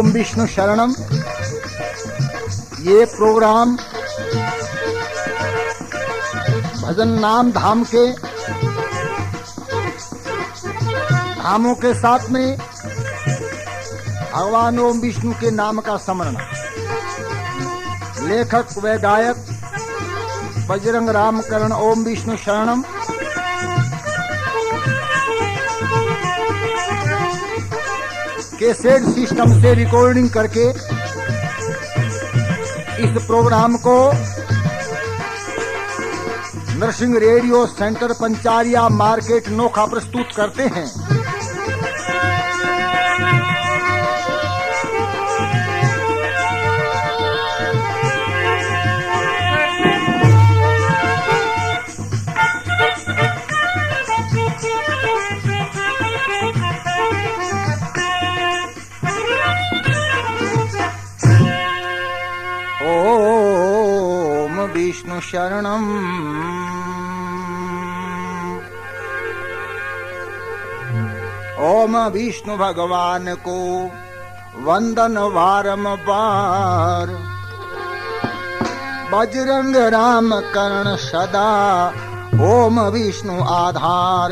ओम विष्णु शरणम। ये प्रोग्राम भजन नाम धाम के धामों के साथ में भगवान ओम विष्णु के नाम का स्मरण। लेखक व गायक बजरंग रामकरण ओम विष्णु शरणम। कैसेट सिस्टम से रिकॉर्डिंग करके इस प्रोग्राम को Narsingh radio centre Pancharia market Nokha प्रस्तुत करते हैं। विष्णु शरणम। ओम विष्णु भगवान को वंदन बारंबार। बजरंग राम कर्ण सदा ओम विष्णु आधार।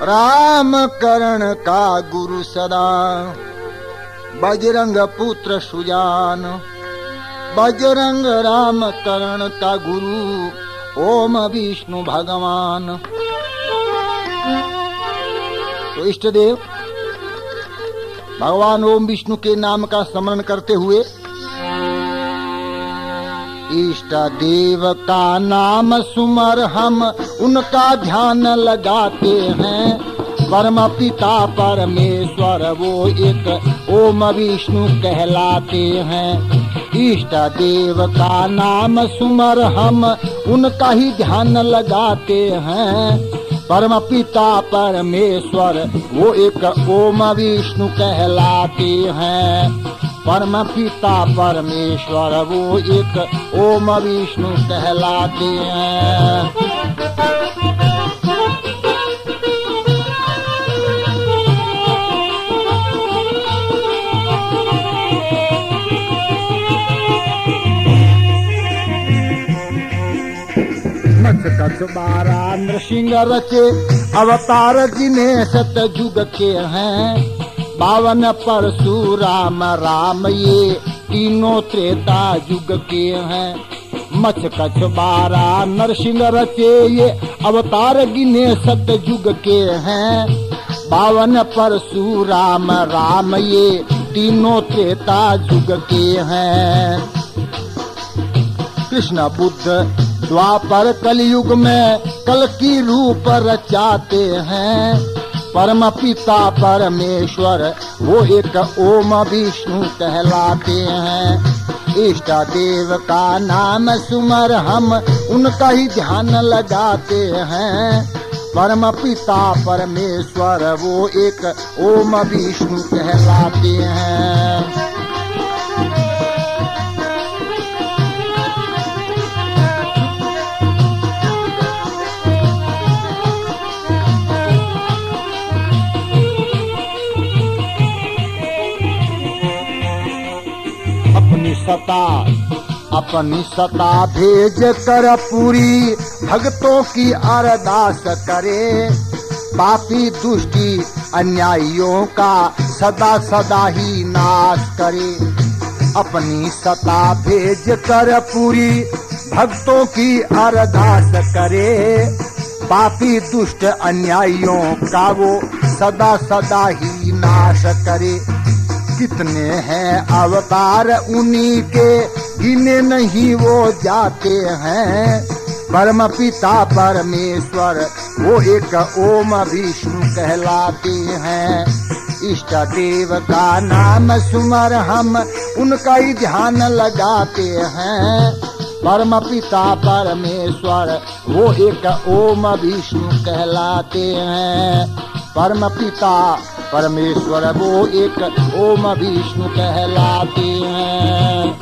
राम कर्ण का गुरु सदा बजरंग पुत्र सुजान। बजरंग राम कर्ण का गुरु ओम विष्णु भगवान। तो इष्ट देव भगवान ओम विष्णु के नाम का स्मरण करते हुए इष्ट देव का नाम सुमर हम उनका ध्यान लगाते हैं। परम पिता परमेश्वर वो एक ओम विष्णु कहलाते हैं। इष्ट देव का नाम सुमर हम उनका ही ध्यान लगाते हैं। परम पिता परमेश्वर वो एक ओम विष्णु कहलाते हैं। परम पिता परमेश्वर वो एक ओम विष्णु कहलाते हैं। बारा नृसिंह रचे अवतार जिन्हें सतयुग के हैं। 52 परशुराम राम ये तीनों त्रेता युग के हैं। मछ कछ 12 नरसिंह रचे ये अवतार गिने सतयुग के हैं। 52 परशुराम राम ये तीनों त्रेता युग के हैं। कृष्ण बुद्ध द्वापर कलयुग में कल की रूप रचाते हैं। परम पिता परमेश्वर वो एक ओम विष्णु कहलाते हैं। इष्ट देव का नाम सुमर हम उनका ही ध्यान लगाते हैं। परम पिता परमेश्वर वो एक ओम विष्णु कहलाते हैं। अपनी सता भेज कर पूरी भक्तों की अरदास करे। पापी दुष्टी अन्यायियों का सदा सदा ही नाश करे। अपनी सता भेज कर पूरी भक्तों की अरदास करे। पापी दुष्ट अन्यायियों का वो सदा सदा ही नाश करे। कितने हैं अवतार उन्हीं के गिने नहीं वो जाते हैं। परम पिता परमेश्वर वो एक ओम विष्णु कहलाते हैं। इष्ट देव का नाम सुमर हम उनका ही ध्यान लगाते हैं। परम पिता परमेश्वर वो एक ओम विष्णु कहलाते हैं। परम पिता परमेश्वर वो एक ओम विष्णु कहलाते हैं।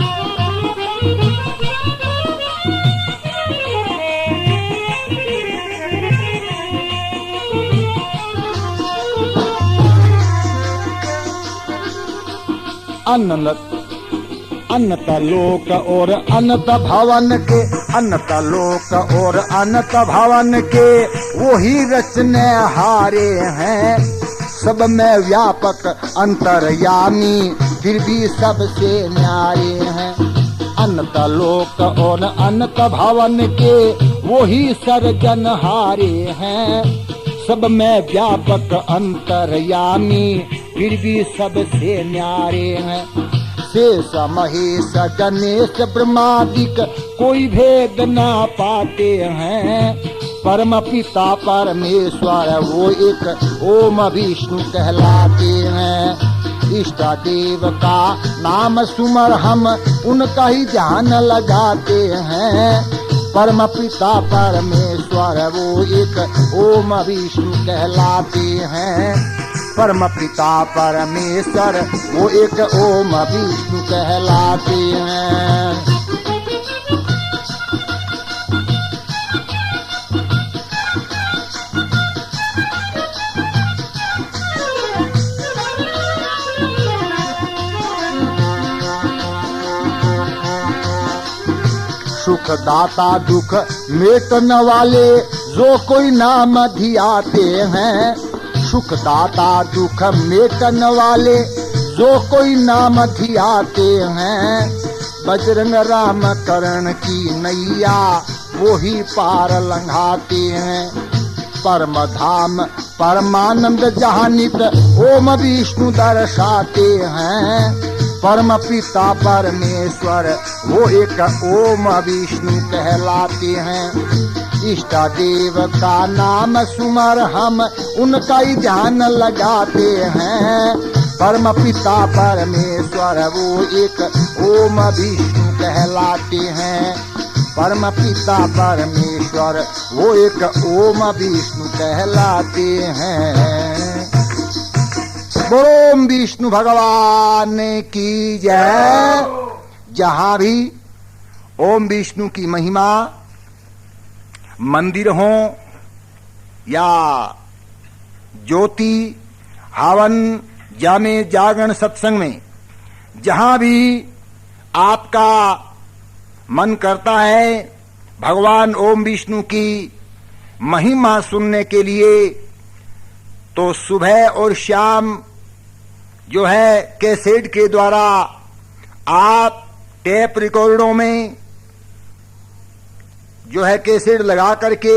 अनंत लोक और अनंत भवन के, अनंत लोक और अनंत भवन के वो ही रचने हारे हैं। सब में व्यापक अंतर्यामी फिर भी सबसे न्यारे हैं। अनंत लोक और अनंत भवन के वो ही सर्जनहारे हैं। सब में व्यापक अंतर्यामी फिर भी सबसे न्यारे हैं। शेष महेश गणेश ब्रह्मादिक कोई भेद ना पाते हैं। परम पिता परमेश्वर वो एक ओम विष्णु कहलाते हैं। इष्ट देव का नाम सुमर हम उनका ही ध्यान लगाते हैं। परम पिता परमेश्वर वो एक ओम विष्णु कहलाते हैं। परम पिता परमेश्वर वो एक ओम विष्णु कहलाते हैं। सुख दाता दुख मेटन वाले जो कोई नाम धियाते हैं। सुख दाता दुख मेटन वाले जो कोई नाम धियाते हैं। बजरंग राम करण की नैया वो ही पार लंघाते हैं। परम धाम परमानंद जहाँ नित ओम विष्णु दर्शाते हैं। परम पिता परमेश्वर वो एक ओम विष्णु कहलाते हैं। इष्ट देव का नाम सुमर हम उनका ही ध्यान लगाते हैं। परम पिता परमेश्वर वो एक ओम विष्णु कहलाते हैं। परम पिता परमेश्वर वो एक ओम विष्णु कहलाते हैं। ओम विष्णु भगवान की जय। जहां भी ओम विष्णु की महिमा मंदिर हो या ज्योति हवन जामे जागरण सत्संग में, जहां भी आपका मन करता है भगवान ओम विष्णु की महिमा सुनने के लिए, तो सुबह और शाम जो है कैसेट के द्वारा आप टेप रिकॉर्डों में जो है कैसेट लगा करके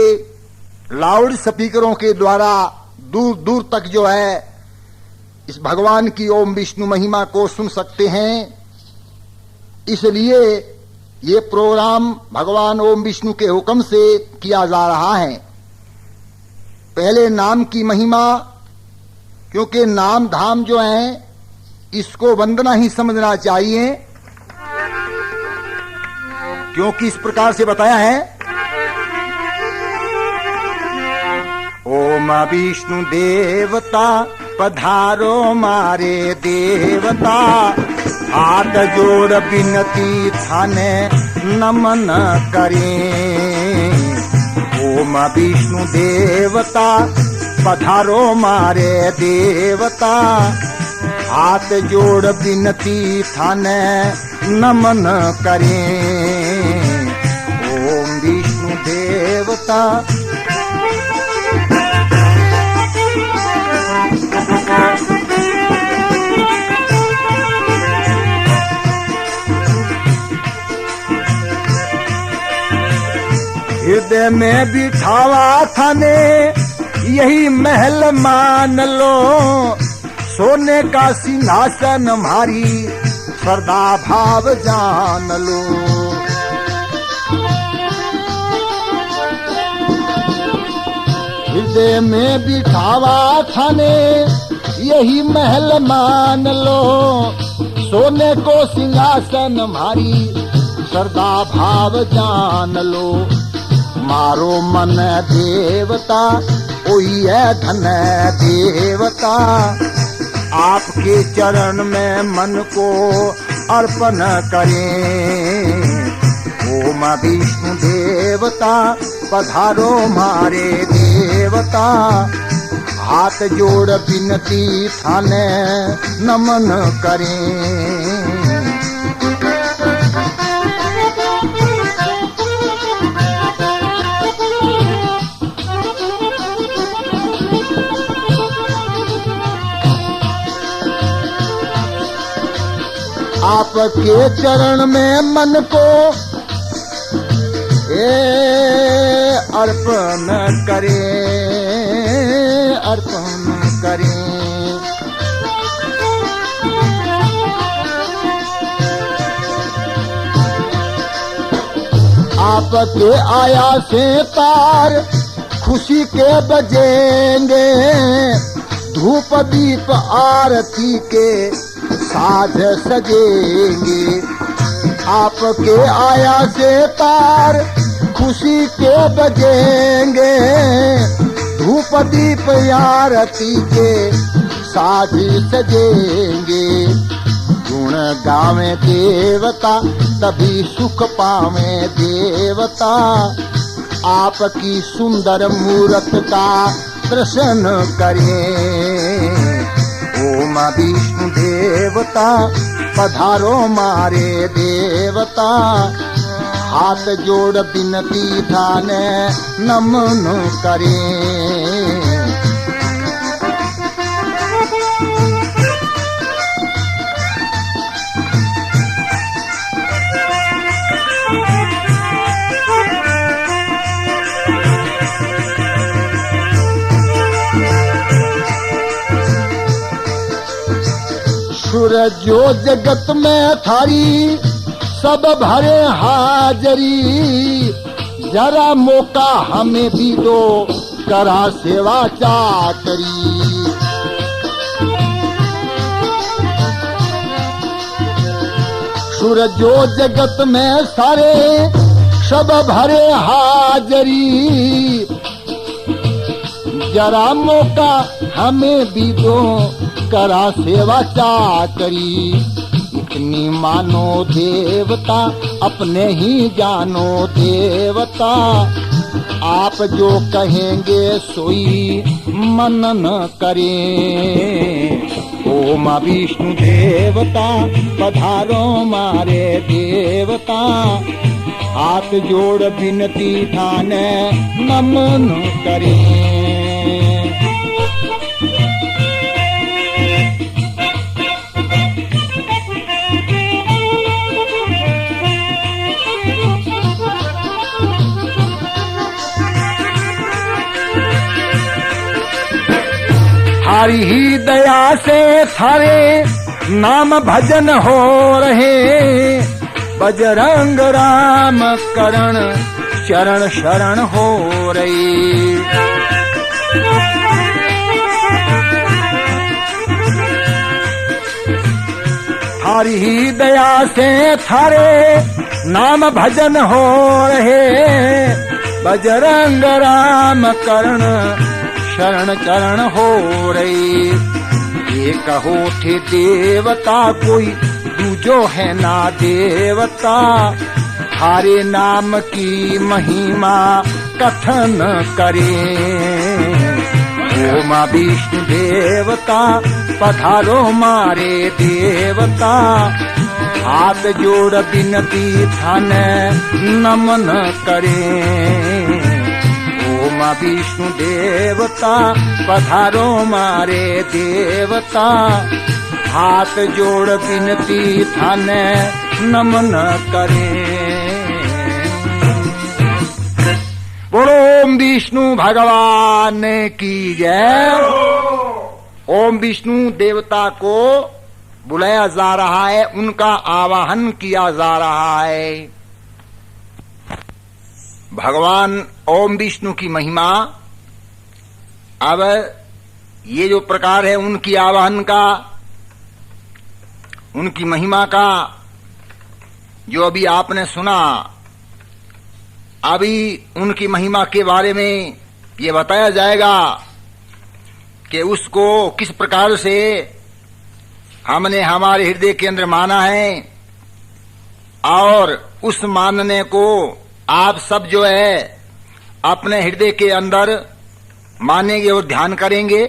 लाउड स्पीकरों के द्वारा दूर दूर तक जो है इस भगवान की ओम विष्णु महिमा को सुन सकते हैं। इसलिए ये प्रोग्राम भगवान ओम विष्णु के हुक्म से किया जा रहा है। पहले नाम की महिमा, क्योंकि नाम धाम जो है इसको वंदना ही समझना चाहिए, क्योंकि इस प्रकार से बताया है। ओम विष्णु देवता पधारो मारे देवता, हाथ जोड़ बिनती थाने नमन करें। ओम विष्णु देवता पधारो मारे देवता, हाथ जोड़ बिनती थाने नमन करें। ओम विष्णु देवता। हृदय में बिठावा थाने यही महल मान लो, सोने का सिंहासन हमारी श्रद्धा भाव जान लो। हृदय में बिठावा थाने यही महल मान लो, सोने को सिंहासन हमारी श्रद्धा भाव जान लो। मारो मन देवता ओई है धन देवता, आपके चरण में मन को अर्पण करें। ओम विष्णु देवता पधारो मारे देवता, हाथ जोड़ बिनती थाने नमन करें। आपके चरण में मन को अर्पण करें, अर्पण करें। आपके आया से तार खुशी के बजेंगे, धूप दीप आरती के साज सजेंगे। आपके आया से तार खुशी के बजेंगे, धूप दीप आरती के साज सजेंगे। गुण गावे देवता तभी सुख पावे देवता, आपकी सुंदर मूरत का दर्शन करें। ओम विष्णु देवता पधारो मारे देवता, हाथ जोड़ विनती थाने नमन करें। जो जगत में थारी सब भरे हाजरी, जरा मौका हमें भी दो करा सेवा चाकरी। सूरजो जगत में सारे सब भरे हाजरी, जरा मौका हमें भी दो करा सेवा चाकरी। इतनी मानो देवता अपने ही जानो देवता, आप जो कहेंगे सोई मनन करें। ओम विष्णु देवता पधारो मारे देवता, हाथ जोड़ विनती थाने नमन करें। थारी ही दया से थारे नाम भजन हो रहे, बजरंग राम करण चरण शरण हो रही। थारी ही दया से थारे नाम भजन हो रहे, बजरंग राम करण शरण चरण हो रही। ये कहो थे देवता कोई दूजो है ना देवता, थारे नाम की महिमा कथन करें। ओम विष्णु देवता पधारो मारे देवता, हाथ जोड़ विनती थाने नमन करें। ओम विष्णु देवता पधारो मारे देवता, हाथ जोड़ विनती थाने नमन करें। बोलो ओम विष्णु भगवान की जय। ओम विष्णु देवता को बुलाया जा रहा है, उनका आवाहन किया जा रहा है। भगवान ओम विष्णु की महिमा, अब ये जो प्रकार है उनकी आवाहन का, उनकी महिमा का जो अभी आपने सुना, अभी उनकी महिमा के बारे में ये बताया जाएगा कि उसको किस प्रकार से हमने हमारे हृदय के अंदर माना है, और उस मानने को आप सब जो है अपने हृदय के अंदर मानेंगे और ध्यान करेंगे।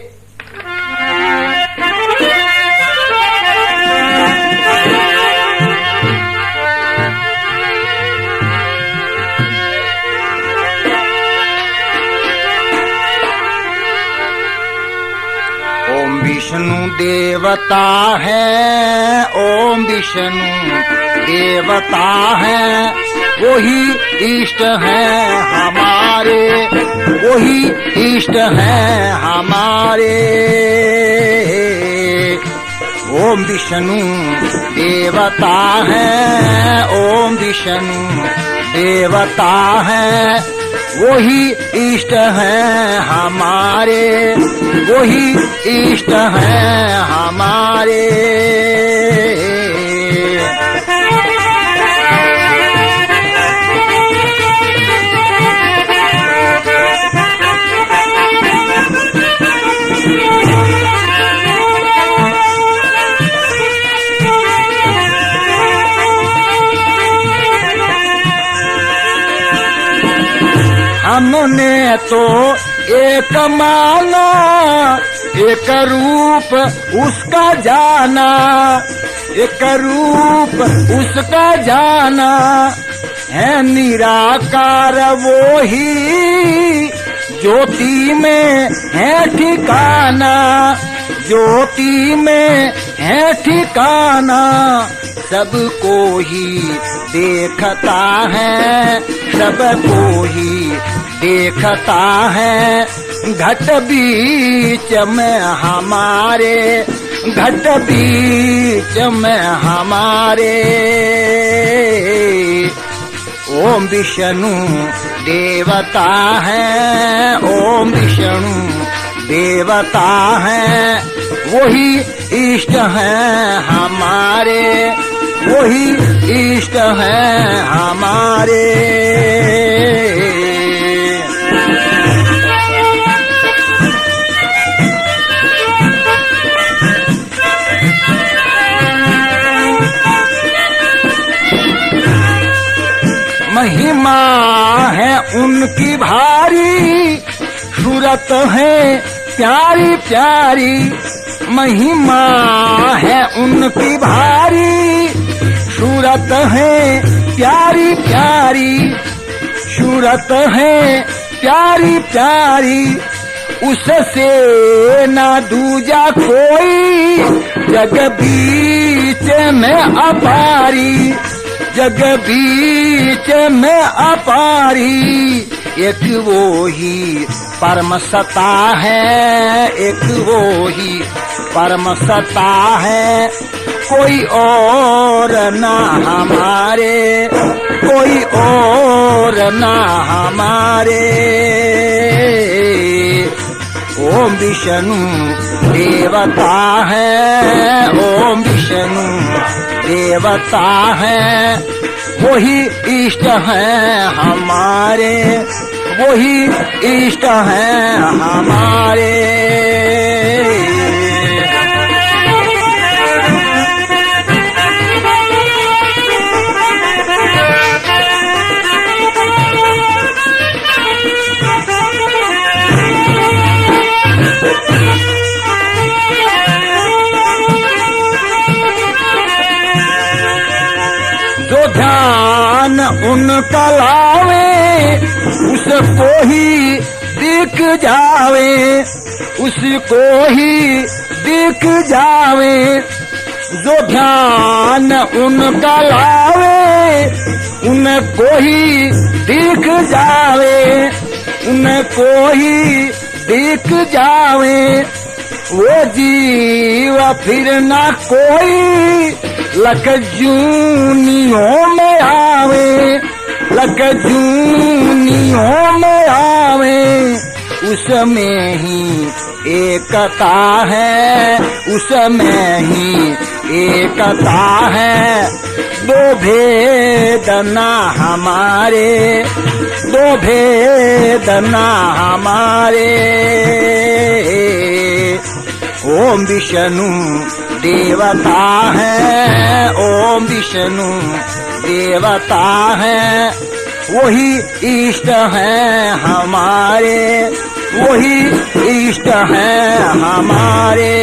ओम विष्णु देवता है, ओम विष्णु देवता है, वही इष्ट है हमारे, वही इष्ट है हमारे। ओम विष्णु देवता है, ओम विष्णु देवता है, वही इष्ट है हमारे, वही इष्ट है हमारे। हमने तो एक माना, एक रूप उसका जाना, एक रूप उसका जाना, है निराकार वो ही ज्योति में है ठिकाना, ज्योति में है ठिकाना। सबको ही देखता है, सबको ही देखता है, घट बीच में हमारे, घट बीच में हमारे। ओम विष्णु देवता है, ओम विष्णु देवता है, वही इष्ट है हमारे, वही इष्ट है हमारे। महिमा है उनकी भारी, सूरत है प्यारी प्यारी, महिमा है उनकी भारी, सूरत है प्यारी प्यारी, सूरत है प्यारी प्यारी। उससे ना दूजा कोई, जग बीच में अपारी, जग बीच में अपारी। एक वो ही परम सत्ता है, एक वो ही परम सत्ता है, कोई और ना हमारे, कोई और ना हमारे। ओम विष्णु देवता है, ओम विष्णु देवता है, वही इष्ट है हमारे, वही इष्ट है हमारे। जो ध्यान उनका लावे, उसको ही दिख जावे, उसको ही दिख जावे। जो ध्यान उनका लावे, उनको ही दिख जावे, उनको ही दिख जावे। वो जीव फिर ना कोई लख जूनियों में आवे, लख जूनियों में आवे। उसमें ही एकता है, उसमें ही एकता है। दो भेद ना हमारे, दो भेद ना हमारे। ओम विष्णु देवता है, ओम विष्णु देवता है, वही इष्ट है हमारे, वही इष्ट है हमारे।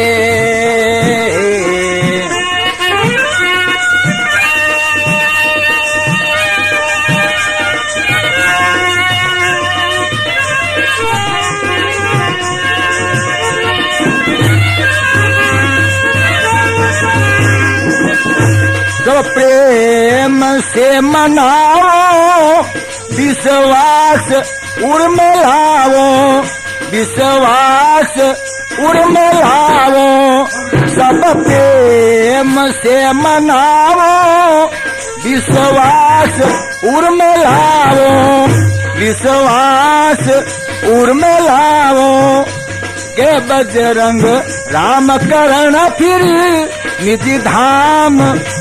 प्रेम से मनाओ, विश्वास उर्मिलाओ, विश्वास उर्मिलाओ, सब प्रेम से मनाओ, विश्वास उर्मिलाओ, विश्वास उर्मिलाओ, के बजरंग राम करण फिर निज धाम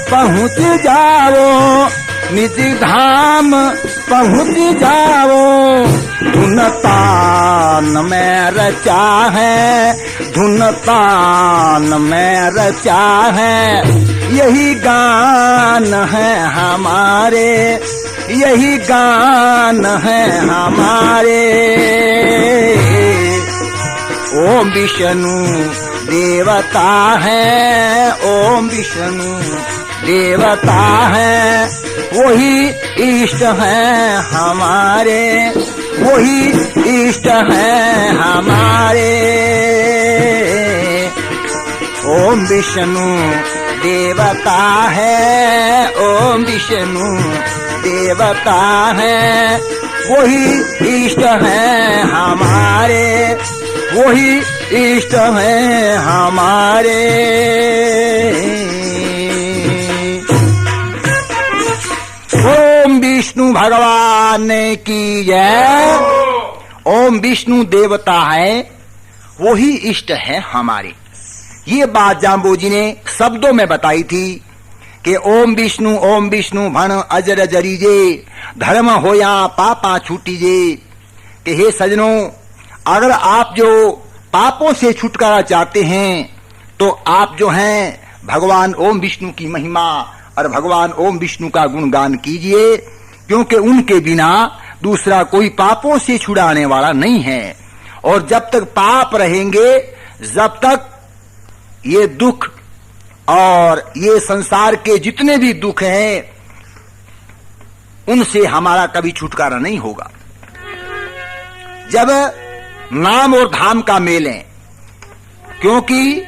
पहुँच जाओ, निज धाम पहुँच जाओ। धुन तान में रचा है, धुन तान में रचा है, यही गान है हमारे, यही गान है हमारे। ओम विष्णु देवता है, ओम विष्णु देवता है, वही इष्ट है हमारे, वही इष्ट है हमारे। ओम विष्णु देवता है, ओम विष्णु देवता है, वही इष्ट है हमारे, वही इष्ट है हमारे। ओम विष्णु भगवान की जय। ओम विष्णु देवता है, वही इष्ट है हमारे। ये बात जाम्बोजी ने शब्दों में बताई थी कि ओम विष्णु भण अजर जरीजे, धर्म होया पापा छूटीजे। कि हे सजनों, अगर आप जो पापों से छुटकारा चाहते हैं तो आप जो हैं भगवान ओम विष्णु की महिमा और भगवान ओम विष्णु का गुणगान कीजिए, क्योंकि उनके बिना दूसरा कोई पापों से छुड़ाने वाला नहीं है। और जब तक पाप रहेंगे, जब तक ये दुख और ये संसार के जितने भी दुख हैं, उनसे हमारा कभी छुटकारा नहीं होगा। जब नाम और धाम का मेल है, क्योंकि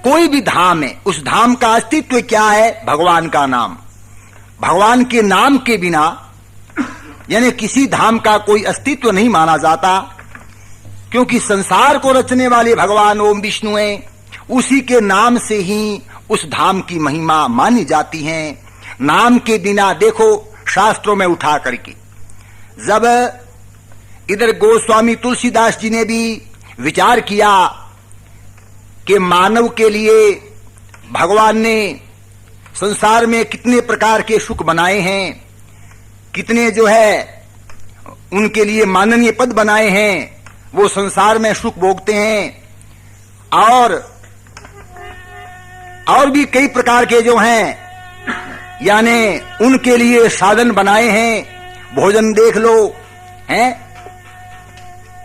कोई भी धाम है, उस धाम का अस्तित्व क्या है? भगवान का नाम। भगवान के नाम के बिना यानी किसी धाम का कोई अस्तित्व नहीं माना जाता, क्योंकि संसार को रचने वाले भगवान ओम विष्णु हैं, उसी के नाम से ही उस धाम की महिमा मानी जाती है। नाम के बिना देखो शास्त्रों में उठा करके, जब इधर गोस्वामी तुलसीदास जी ने भी विचार किया कि मानव के लिए भगवान ने संसार में कितने प्रकार के सुख बनाए हैं, कितने जो है उनके लिए माननीय पद बनाए हैं, वो संसार में सुख भोगते हैं, और भी कई प्रकार के जो हैं यानी उनके लिए साधन बनाए हैं। भोजन देख लो, हैं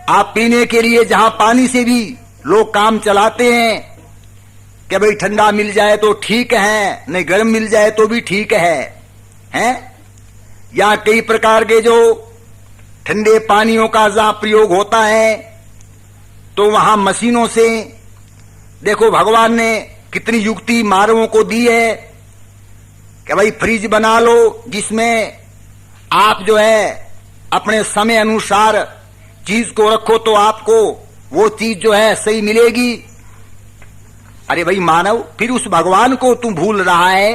आप पीने के लिए जहां पानी से भी लोग काम चलाते हैं कि भाई ठंडा मिल जाए तो ठीक है, नहीं गर्म मिल जाए तो भी ठीक है, हैं या कई प्रकार के जो ठंडे पानियों का जहां प्रयोग होता है तो वहां मशीनों से देखो भगवान ने कितनी युक्ति मानवों को दी है कि भाई फ्रिज बना लो, जिसमें आप जो है अपने समय अनुसार चीज को रखो तो आपको वो चीज जो है सही मिलेगी। अरे भाई मानव, फिर उस भगवान को तू भूल रहा है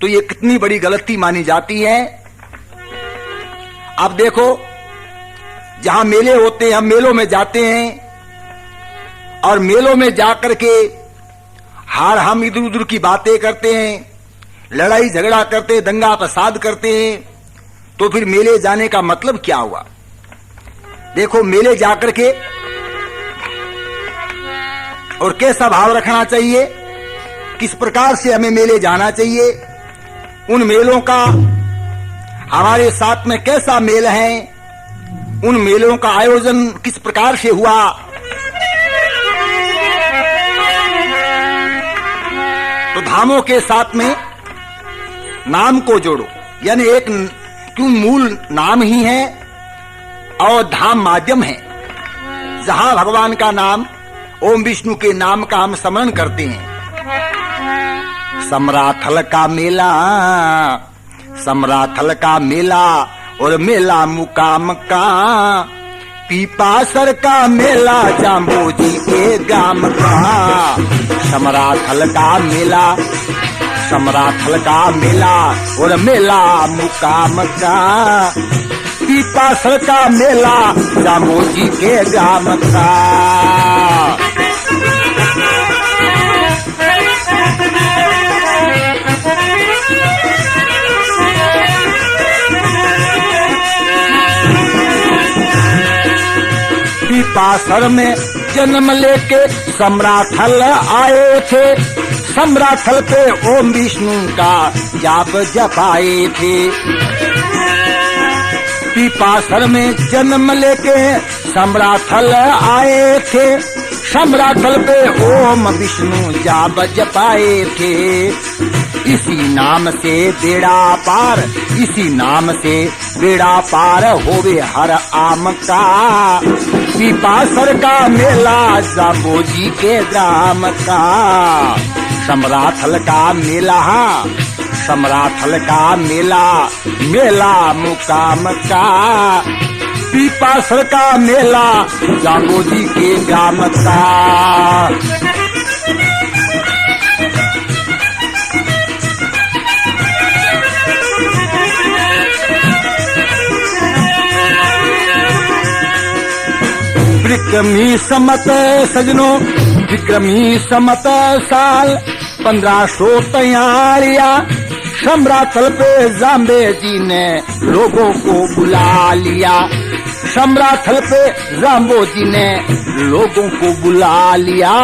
तो ये कितनी बड़ी गलती मानी जाती है। अब देखो जहां मेले होते हैं, हम मेलों में जाते हैं और मेलों में जाकर के हम इधर उधर की बातें करते हैं, लड़ाई झगड़ा करते हैं, दंगा फसाद करते हैं, तो फिर मेले जाने का मतलब क्या हुआ? देखो मेले जाकर के और कैसा भाव रखना चाहिए, किस प्रकार से हमें मेले जाना चाहिए, उन मेलों का हमारे साथ में कैसा मेल है, उन मेलों का आयोजन किस प्रकार से हुआ। तो धामों के साथ में नाम को जोड़ो, यानी एक क्यों मूल नाम ही है और धाम माध्यम है, जहां भगवान का नाम ओम विष्णु के नाम का हम स्मरण करते हैं। समराथल का मेला, समराथल का मेला और मेला मुकाम का, पीपासर का मेला जाम्बोजी के ग्राम का। समराथल का मेला, समराथल का मेला और मेला मुकाम का, पीपासर का मेला जाम्बोजी के ग्राम का। पीपासर में जन्म लेके समराथल आए थे, समराथल पे ओम विष्णु का जाप जपाए थे। पीपासर में जन्म लेके समराथल आए थे, समराथल पे ओम विष्णु जाप जपाए थे। इसी नाम से बेड़ा पार, इसी नाम से बेड़ा पार होवे हर आम का, पीपासर का मेला जाम्बोजी के ग्राम का। समराथल का मेला, समराथल का मेला, मेला मुकाम का, पीपासर का मेला जाम्बोजी के ग्राम का। विक्रमी सम्मत सजनों, विक्रमी सम्मत साल 1543 समराथल पे जाम्बे जी ने लोगों को बुला लिया। समराथल पे जाम्बो जी ने लोगों को बुला लिया।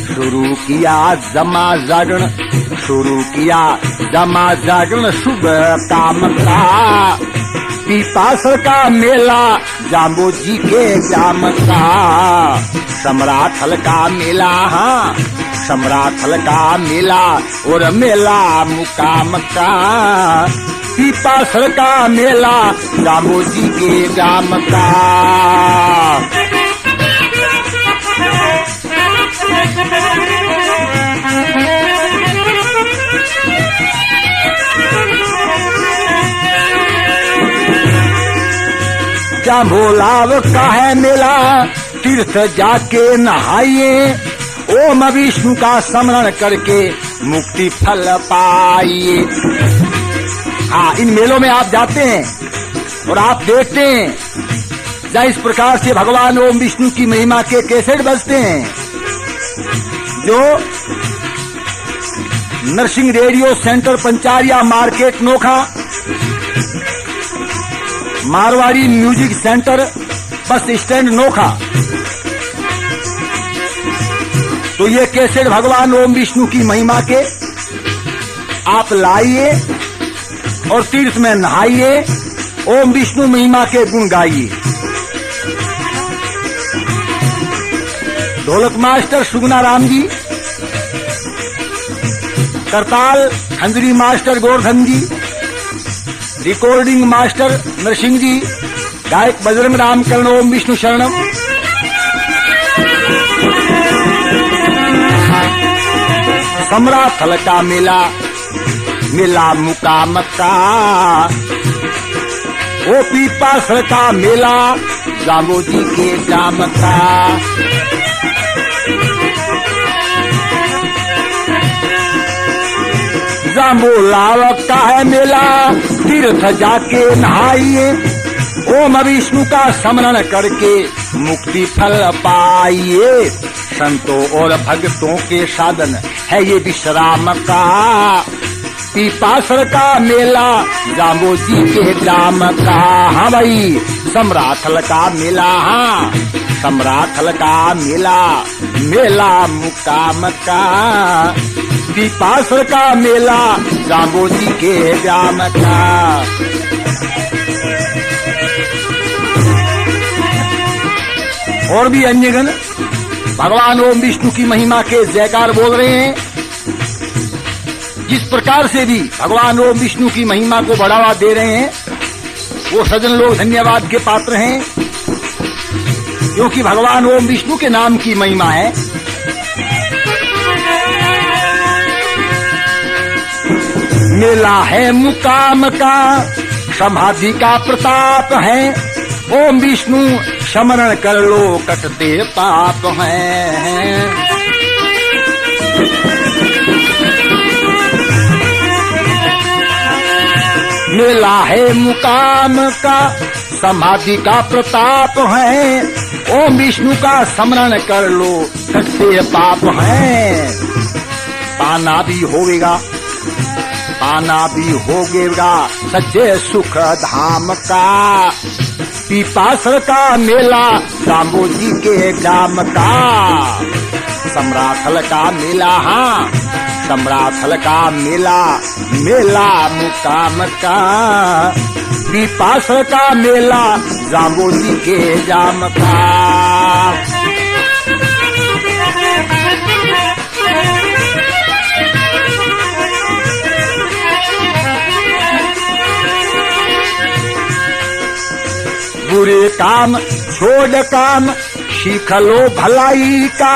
शुरू किया जमा जागरण, शुरू किया जमा जागरण शुभ काम का, पीपासर का मेला जाम्बोजी के ग्राम का। समराथल का मेला, हाँ समराथल का मेला और मेला मुकाम का, पीपासर का मेला जाम्बोजी के ग्राम का। जाम्बोलाव का है मेला, तीर्थ जाके नहाइए, ओम विष्णु का स्मरण करके मुक्ति फल पाइए। हाँ, इन मेलों में आप जाते हैं और आप देखते हैं जहाँ इस प्रकार से भगवान ओम विष्णु की महिमा के कैसेट बजते हैं, जो Narsingh radio centre Pancharia market Nokha, Marwari music centre bus stand Nokha. तो ये कैसेट भगवान ओम विष्णु की महिमा के आप लाइए और तीर्थ में नहाइए, ओम विष्णु महिमा के गुण गाइए। ढोलक मास्टर सुगना राम जी, करताल खंजरी मास्टर गोवर्धन जी, रिकॉर्डिंग मास्टर नरसिंह जी, गायक बजरंग राम कर्ण ओम विष्णु शरणम। समराथल का मेला, मेला मुकाम का, ओ पीपासर का मेला जाम्बोजी के ग्राम का। जाम्बोलाव का है मेला, तीर्थ जाके नहाइए, ओम विष्णु का स्मरण करके मुक्ति फल पाइए। संतों और भक्तों के साधन है ये विश्राम का, पीपासर का मेला जाम्बोजी के ग्राम का। हाँ भाई, समराथल का मेला, हाँ समराथल का मेला, मेला मुकाम का, पीपासर का मेला जाम्बोजी के ग्राम का। और भी अन्यगण भगवान ओम विष्णु की महिमा के जयकार बोल रहे हैं। जिस प्रकार से भी भगवान ओम विष्णु की महिमा को बढ़ावा दे रहे हैं, वो सज्जन लोग धन्यवाद के पात्र हैं, क्योंकि भगवान ओम विष्णु के नाम की महिमा है। मेला है मुकाम का, समाधि का प्रताप है। ओम विष्णु स्मरण कर लो, कटते पाप हैं। मेला है मुकाम का, समाधि का प्रताप है। ओम विष्णु का स्मरण कर लो, कटते पाप हैं। पाना भी होगा, पाना भी होगेगा सच्चे सुख धाम का। पीपासर का मेला जाम्बो जी के ग्राम का। सम्राथल का मेला, हाँ सम्राथल का मेला, मेला मुकाम का। पीपासर का मेला जाम्बो जी के ग्राम का। बुरे काम छोड़ काम, सीख लो भलाई का।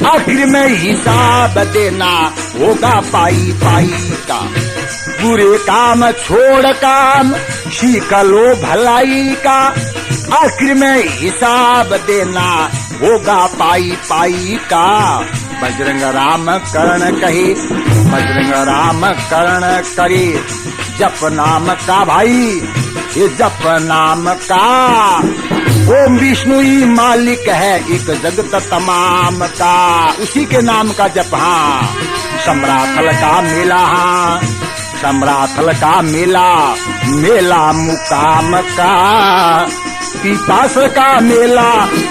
आखिर में हिसाब देना होगा पाई पाई का। बुरे काम छोड़ काम, सीख लो भलाई का। आखिर में हिसाब देना होगा पाई पाई का। बजरंग राम कर्ण कहे, बजरंग राम कर्ण करे। जप नाम का भाई, ये जप नाम का। ओम विष्णु ही मालिक है एक जगत तमाम का। उसी के नाम का जप, हाँ सम्राथल का मेला, हाँ सम्राथल का मेला, मेला मुकाम का। पीपासर का मेला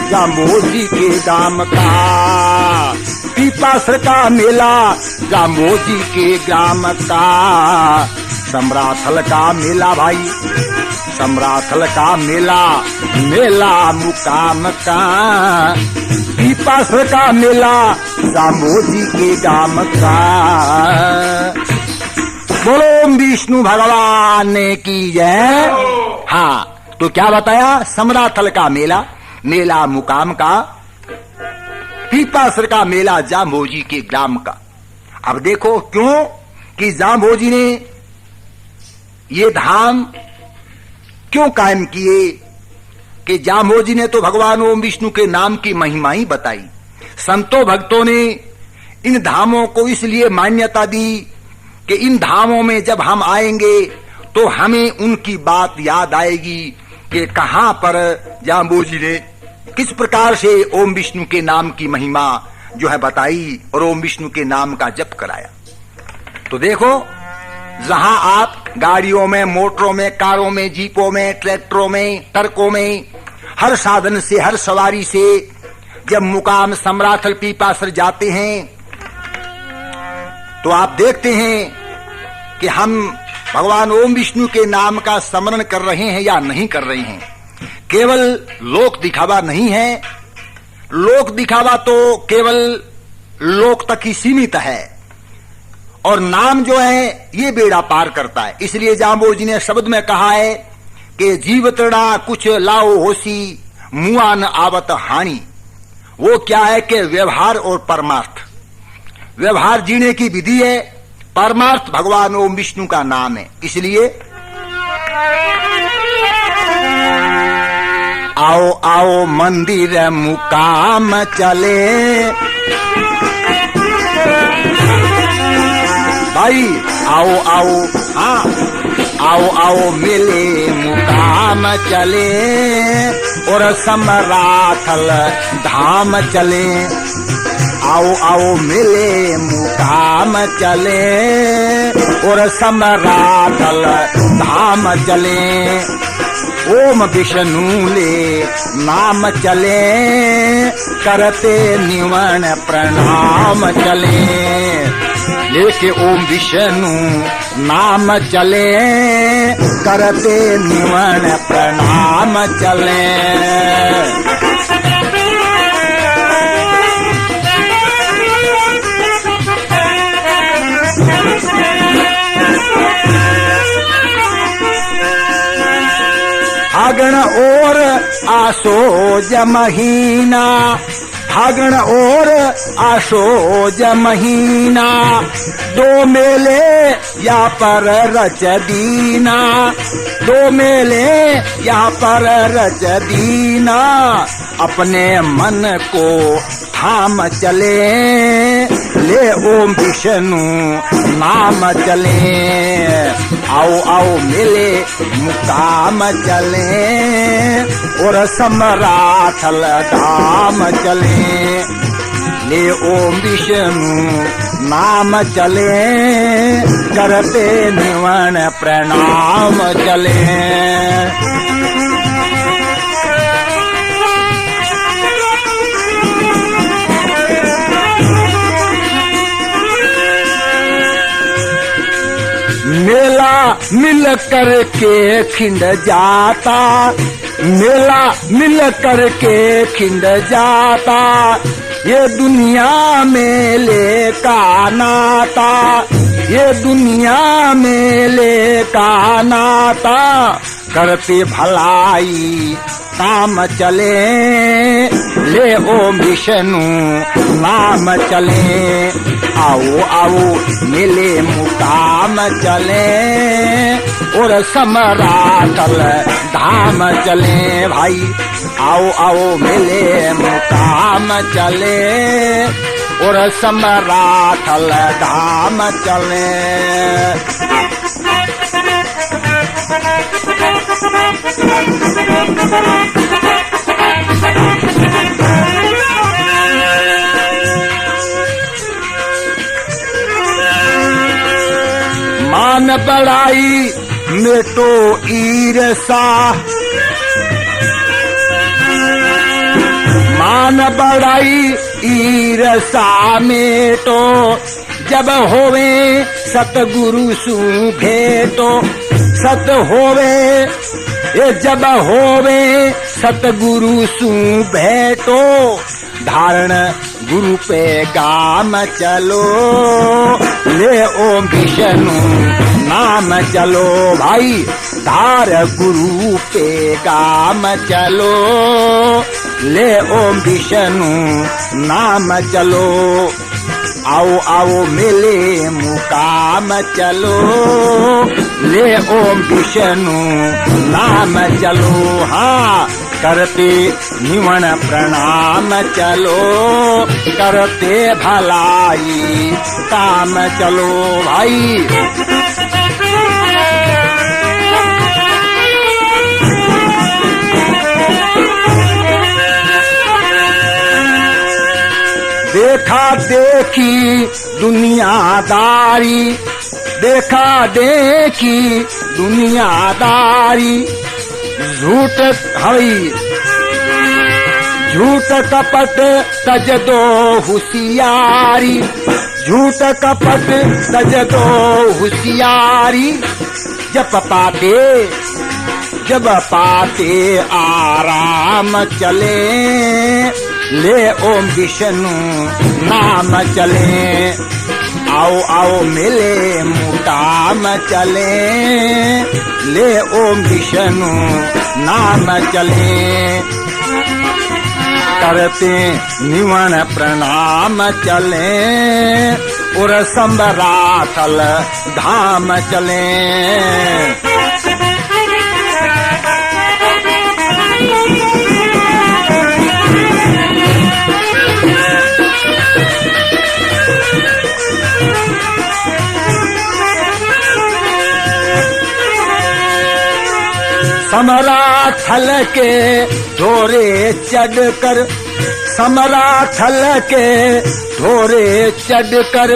जाम्बो जी के ग्राम का। पीपासर का मेला जाम्बो जी के ग्राम का। सम्राथल का मेला भाई, सम्राथल का मेला, मेला मुकाम का। पीपासर का मेला जाम्बो जी के ग्राम का। बोलो विष्णु भगवान की जय। हाँ तो क्या बताया, सम्राथल का मेला, मेला मुकाम का। पीपासर का मेला जाम्बो जी के ग्राम का। अब देखो क्यों कि जाम्बो जी ने ये धाम क्यों कायम किए, कि जाम्बो जी ने तो भगवान ओम विष्णु के नाम की महिमा ही बताई। संतों भक्तों ने इन धामों को इसलिए मान्यता दी कि इन धामों में जब हम आएंगे तो हमें उनकी बात याद आएगी कि कहां पर जाम्बो जी ने किस प्रकार से ओम विष्णु के नाम की महिमा जो है बताई और ओम विष्णु के नाम का जप कराया। तो देखो, जहां आप गाड़ियों में, मोटरों में, कारों में, जीपों में, ट्रैक्टरों में, ट्रकों में, हर साधन से, हर सवारी से जब मुकाम सम्राथल पीपासर जाते हैं तो आप देखते हैं कि हम भगवान ओम विष्णु के नाम का स्मरण कर रहे हैं या नहीं कर रहे हैं। केवल लोक दिखावा नहीं है, लोक दिखावा तो केवल लोक तक ही सीमित है और नाम जो है ये बेड़ा पार करता है। इसलिए जाम्बो जी ने शब्द में कहा है कि जीवतड़ा कुछ लाओ होसी, मुआ न आवत हानि। वो क्या है कि व्यवहार और परमार्थ, व्यवहार जीने की विधि है, परमार्थ भगवान ओम विष्णु का नाम है। इसलिए आओ आओ मंदिर मुकाम चले, भाई आओ आओ, हाँ आओ आओ मिले मुकाम चले और सम्राथल धाम चले। आओ आओ मिले मुकाम चले और सम्राथल धाम चले। ओम विष्णु ले नाम चले, करते निवन प्रणाम चले। लेके ओम विष्णु नाम चले, करते निवन प्रणाम चले। फागण और आसो ज महीना, फागण और आशोज महीना, दो मेले यहाँ पर रच दीना, दो मेले यहाँ पर रच दीना। अपने मन को थाम चले, ले ओम विष्णु नाम चले। आओ आओ मिले मुकाम चले, और सम्राथल धाम चले। ले ओम विष्णु नाम चले, करते निवन प्रणाम चले। मेला मिल कर के खिंड जाता, मेला मिल कर के खिंड जाता। ये दुनिया मेले का नाता, ये दुनिया मेले का नाता। करते भलाई काम चले, ले ओम विष्णु नाम चले। आओ आओ मिले मुकाम चले, और सम्राटल धाम चले। भाई आओ आओ मिले मुकाम चले, और सम्राटल धाम चले। मान बढ़ाई मिटो ईर्षा, मान बढ़ाई ईर्षा मिटो। जब होवे सतगुरु सु भेटो, सत होवे ये जब होवे सतगुरु सु भेटो। धारण गुरु पे गाम चलो, ले ओम विष्णु नाम चलो। भाई धार गुरु पे गाम चलो, ले ओम विष्णु नाम चलो। आओ आओ मिले मुकाम चलो, ले ओम विष्णु नाम चलो। हाँ करते निवन प्रणाम चलो, करते भलाई काम चलो। भाई देखा देखी दुनियादारी, देखा देखी दुनियादारी। झूठ हई झूठ कपट तज दो होशियारी, झूठ कपट तज दो होशियारी। जब पाते आराम चले, ले ओम विष्णु नाम चले। आओ आओ मिले मुकाम चले, ले ओम विष्णु नाम चले। करते निवन प्रणाम चले, और सम्राटल धाम चले। समराथल के ढोरे चढ़कर, समराथल के ढोरे चढ़कर।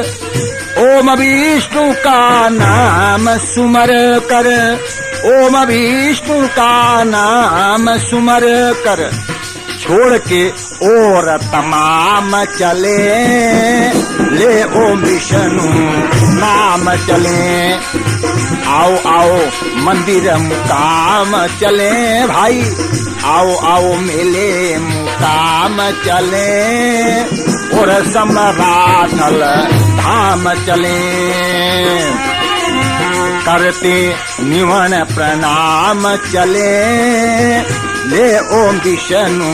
ओम विष्णु का नाम सुमर कर, ओम विष्णु का नाम सुमर कर। छोड़ के और तमाम चले, ले ओम विष्णु नाम चले। आओ आओ मंदिर मुकाम चले। भाई आओ आओ मेले मुकाम चले, और सम्राटल धाम चले। करते निवन प्रणाम चले, ले ओम विष्णु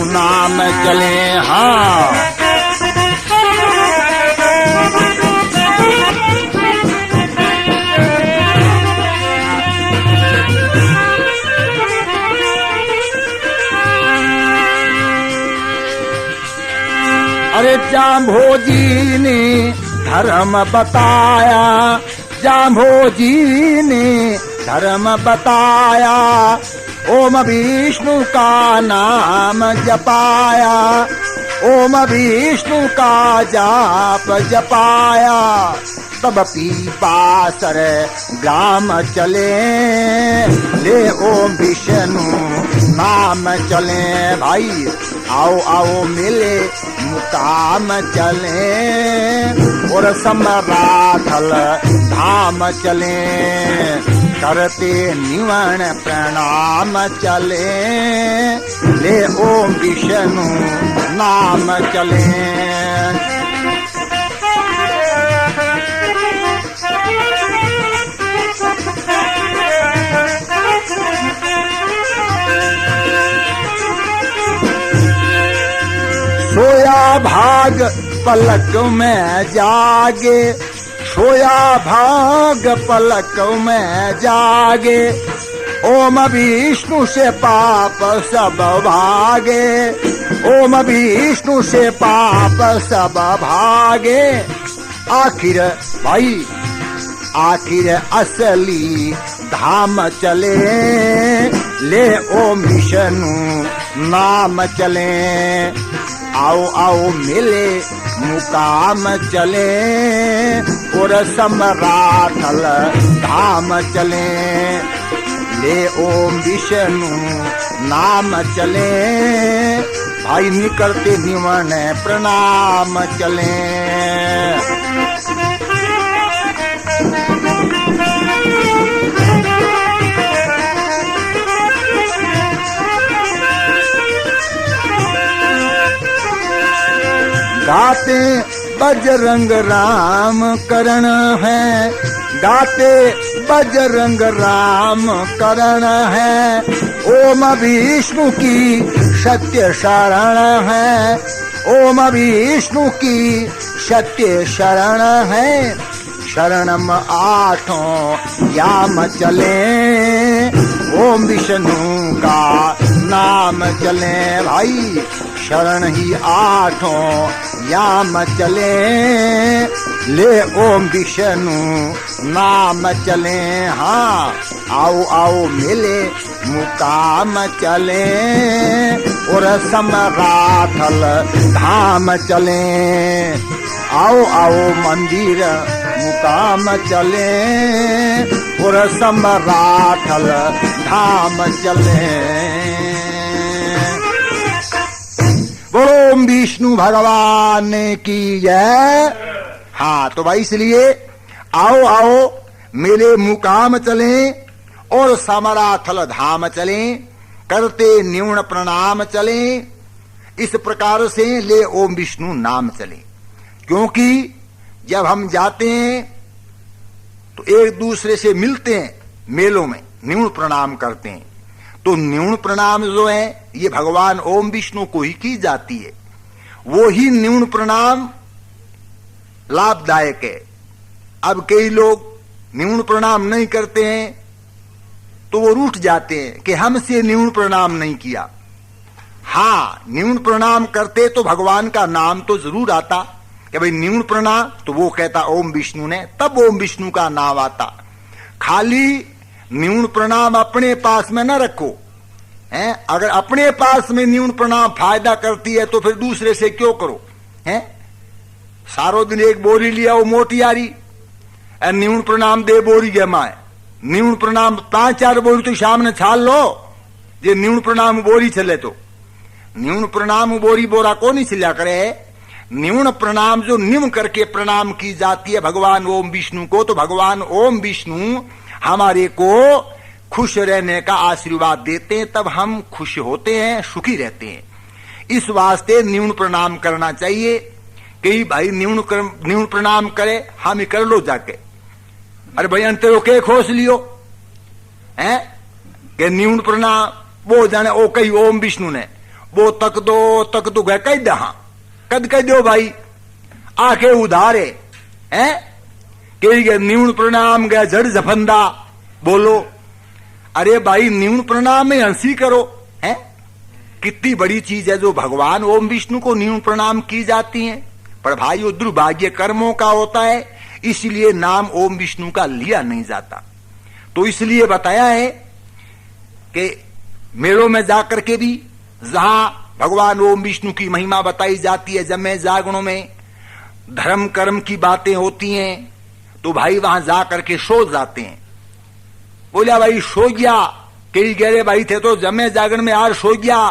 नाम चले। हाँ अरे जाम्भोजी ने धर्म बताया, जाम्भोजी ने धर्म बताया, ओम विष्णु का नाम जपाया, ओम विष्णु का जाप जपाया, तब पीपासर ग्राम चले, ले ओम विष्णु नाम चले। भाई आओ आओ मिले मुकाम चले, और सम्राथल धाम चले, करते निवन प्रणाम चले, ले ओम विष्णु नाम चले। सोया भाग पलक में जागे, सोया भाग पलक में जागे, ओम विष्णु से पाप सब भागे, ओम विष्णु से पाप सब भागे। आखिर भाई आखिर असली धाम चले, ले ओम विष्णु नाम चले। आओ आओ मिले मुकाम चले, और सम्राथल धाम चले, ले ओम विष्णु नाम चले। भाई निकलते निवन प्रणाम चले। गाते बजरंग राम करण है, गाते बजरंग राम करण है, ओम विष्णु की सत्य शरण है, ओम विष्णु की सत्य शरण है। शरणम आठों याम चले, ओम विष्णु का नाम चले। भाई शरण ही आठों याम चले, ले ओम विष्णु नाम चले। हाँ आओ आओ मिले मुकाम चले, और सम्राथल धाम चले। आओ आओ मंदिर मुकाम चले, और सम्राथल धाम चले। बोलो विष्णु भगवान की जय। हाँ तो भाई इसलिए आओ आओ मेरे मुकाम चले, और समराथल धाम चले, करते न्यून प्रणाम चले। इस प्रकार से ले ओम विष्णु नाम चले। क्योंकि जब हम जाते हैं तो एक दूसरे से मिलते हैं, मेलों में न्यून प्रणाम करते हैं, तो न्यून प्रणाम जो है ये भगवान ओम विष्णु को ही की जाती है। वो ही न्यून प्रणाम लाभदायक है। अब कई लोग न्यून प्रणाम नहीं करते हैं तो वो रूठ जाते हैं कि हमसे न्यून प्रणाम नहीं किया। हाँ न्यून प्रणाम करते तो भगवान का नाम तो जरूर आता कि भाई न्यून प्रणाम, तो वो कहता ओम विष्णु ने, तब ओम विष्णु का नाम आता। खाली न्यून प्रणाम अपने पास में न रखो हैं। अगर अपने पास में न्यून प्रणाम फायदा करती है तो फिर दूसरे से क्यों करो हैं। सारो दिन एक बोरी लिया वो मोटी आ रही, न्यून प्रणाम दे बोरी जमाए, न्यून प्रणाम 5-4 बोरी तो शाम ने छाल लो। जे न्यून प्रणाम बोरी चले तो न्यून प्रणाम बोरी बोरा को नहीं छिल्या करे। न्यून प्रणाम जो निम करके प्रणाम की जाती है भगवान ओम विष्णु को, तो भगवान ओम विष्णु हमारे को खुश रहने का आशीर्वाद देते हैं, तब हम खुश होते हैं, सुखी रहते हैं। इस वास्ते न्यून प्रणाम करना चाहिए। कई भाई न्यून प्रणाम करे, हम कर लो जाके, अरे भाई अंतरो के खोस लियो हैं कि न्यून प्रणाम वो जाने ओ कही ओम विष्णु ने वो तक दो गए कह दहा कद कह दो भाई आके उधारे हैं कही गए न्यून प्रणाम गया जड़ जफंदा बोलो। अरे भाई न्यून प्रणाम में हंसी करो हैं, कितनी बड़ी चीज है जो भगवान ओम विष्णु को न्यून प्रणाम की जाती है। पर भाई वो दुर्भाग्य कर्मों का होता है, इसलिए नाम ओम विष्णु का लिया नहीं जाता। तो इसलिए बताया है कि मेलों में जाकर के भी जहां भगवान ओम विष्णु की महिमा बताई जाती है, जमे जागरणों में धर्म कर्म की बातें होती हैं, तो भाई वहां जाकर के सो जाते हैं। बोला भाई सो गया, कई गहरे भाई थे तो जमे जागरण में यार सो गया,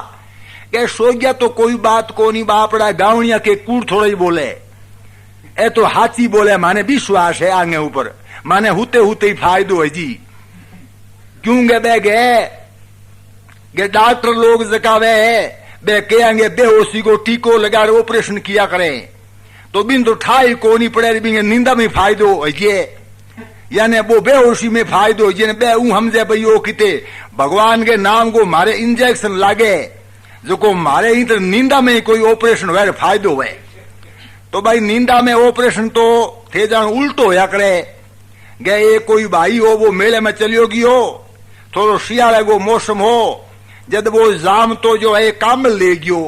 क्या सो गया तो कोई बात को नहीं बापड़ा गावणिया के कूड़ थोड़ा ही बोले ए तो हाथी बोले माने विश्वास है आगे ऊपर माने हुते हुते ही फायदो है जी। क्यों गे डॉक्टर लोग जकावे बे कहेंगे बेहोशी को टीको लगा ऑपरेशन किया करें तो बिन तो ठाई को नहीं पड़े बिंगे नींदा में फायदो है यानी वो बेहोशी में फायदो है बे हमजे भाई वो किते भगवान के नाम को मारे इंजेक्शन लागे जो को मारे ही तो नींदा में कोई ऑपरेशन हुआ फायदो है। तो भाई नींदा में ऑपरेशन तो थे जान उल्टो होया करे गए कोई भाई हो वो मेले में चलियो गयो थोड़ो शियाले को मौसम हो जब वो जाम तो जो है कामल ले गयो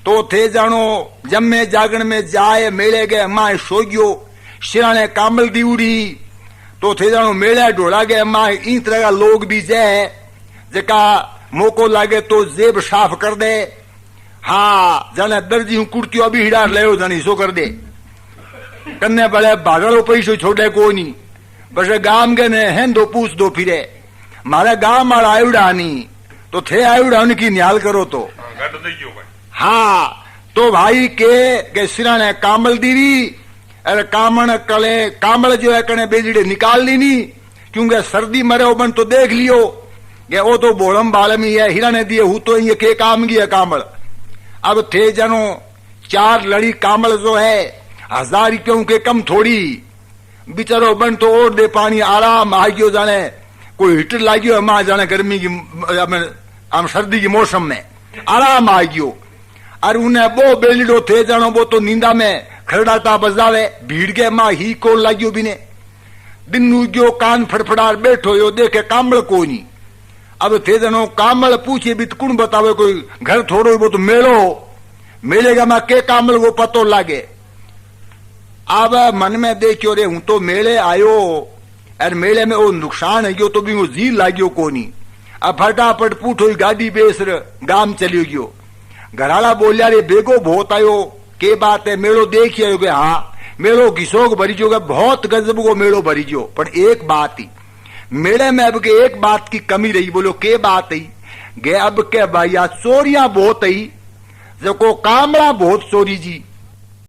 तो थे जानो जमे जागरण में जाए मेले गए माए सो गयो शिराने कामल दी उड़ी तो थे जानो मेले ढोला गए माए इन तरह का लोग भी जाए जका मौको लागे तो जेब साफ कर दे। हाँ जाने दर्जी हूं कुर्तियों अभी हिड़ा ले जानी सो कर दे कन्ने बड़े भागड़ो पैसो छोड़े को नहीं बस गाम के ने हैं दो पूछ दो फिरे मारे गांव वाला आयुड़ा नहीं तो थे आयुड़ा उनकी न्याल करो तो हाँ तो भाई के सिरा ने कामल दीवी अरे कामण कले कामल जो है कने बेजड़े निकाल ली नहीं क्योंकि सर्दी मरे बन तो देख लियो ये वो तो बोलम बालम ही है हीरा ने दिए हूं तो ये के काम की है कामल। अब थे जनो 4 लड़ी कामल जो है 1000 रुपयों के कम थोड़ी बिचारो बन तो और दे पानी आराम आ गयो जाने कोई हीटर लागियो मां जाने गर्मी की हम सर्दी की मौसम में आराम आ गयो। और उन्हें वो बेलिडो थे जानो वो तो नींदा में खरडाटा बजावे भीड़ के मां ही कौन लागियो बिने दिन उग्यो कान फड़फड़ा बैठो यो देखे कामल को नहीं। अब थे जनो कामल पूछे भी तो कौन बतावे कोई घर थोड़ो वो तो मेले का मैं के कामल को पतो लागे। अब मन में देखियो रे हूं तो मेले आयो और मेले में वो नुकसान है गयो तो भी वो जी लाग्यो को नहीं। अब फटाफट पूछो गाड़ी बेस गाम चलियो गयो घराला बोलिया रे बेगो बहुत आयो के बात है मेलो देख आयो के हाँ मेलो घिसोग भरी जो बहुत गजब को मेलो भरी जो पर एक बात ही मेले में अब के एक बात की कमी रही बोलो के बात ही गे अब के भैया चोरियां बहुत ही जो को कामड़ा बहुत चोरी जी